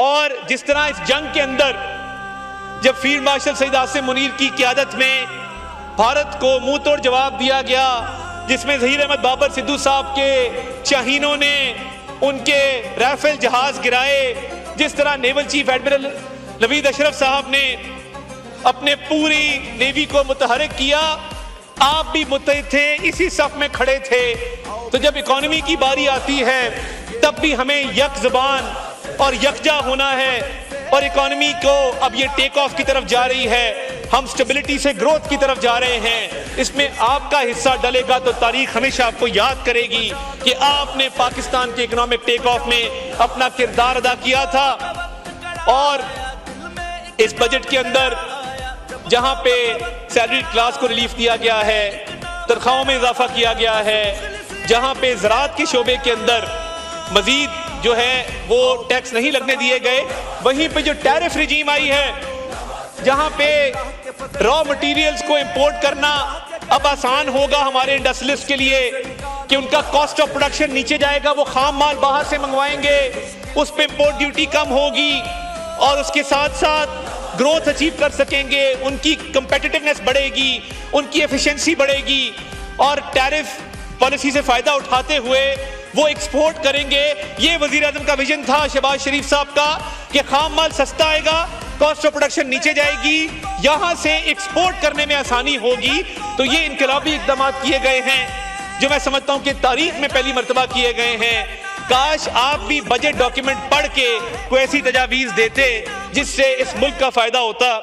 और जिस तरह इस जंग के अंदर जब फील्ड मार्शल सईद आसिम मुनीर की क़यादत में भारत को मुंह तोड़ जवाब दिया गया, जिसमें ज़हीर अहमद बाबर सिद्धू साहब के शाहीनों ने उनके राफेल जहाज गिराए, जिस तरह naval chief admiral Naveed Ashraf साहब ने अपने पूरी नेवी को मुतहरिक किया, आप भी मुत्तहिद थे, इसी सफ में खड़े थे। तो जब इकोनॉमी की बारी आती है तब भी हमें यक ज़बान और यकजा होना है, और इकोनॉमी को अब ये टेक ऑफ की तरफ जा रही है, हम स्टेबिलिटी से ग्रोथ की तरफ जा रहे हैं। इसमें आपका हिस्सा डलेगा तो तारीख हमेशा आपको याद करेगी कि आपने पाकिस्तान के इकोनॉमिक टेक ऑफ में अपना किरदार अदा किया था। और इस बजट के अंदर जहां पे सैलरी क्लास को रिलीफ दिया गया है, तनख्वाहों में इजाफा किया गया है, जहां पे ज़राअत के शोबे के अंदर मजीद जो है वो टैक्स नहीं लगने दिए गए, वहीं पे जो टैरिफ रिजीम आई है, जहां पे रॉ मटेरियल्स को इंपोर्ट करना अब आसान होगा हमारे इंडस्ट्रियलिस्ट के लिए कि उनका कॉस्ट ऑफ प्रोडक्शन नीचे जाएगा, वो खाम माल बाहर से मंगवाएंगे, उस पे इंपोर्ट ड्यूटी कम होगी और उसके साथ साथ ग्रोथ अचीव कर सकेंगे, उनकी कंपेटिटिवनेस बढ़ेगी, उनकी एफिशिएंसी बढ़ेगी और टैरिफ पॉलिसी से फायदा उठाते हुए वो एक्सपोर्ट करेंगे। ये वजीर आज़म का विजन था शहबाज शरीफ साहब का कि खाम माल सस्ता आएगा, कॉस्ट ऑफ प्रोडक्शन नीचे जाएगी, यहां से एक्सपोर्ट करने में आसानी होगी। तो ये इनकलाबी इक़दाम किए गए हैं जो मैं समझता हूं कि तारीख में पहली मर्तबा किए गए हैं। काश आप भी बजट डॉक्यूमेंट पढ़ के कोई ऐसी तजावीज़ देते जिससे इस मुल्क का फायदा होता।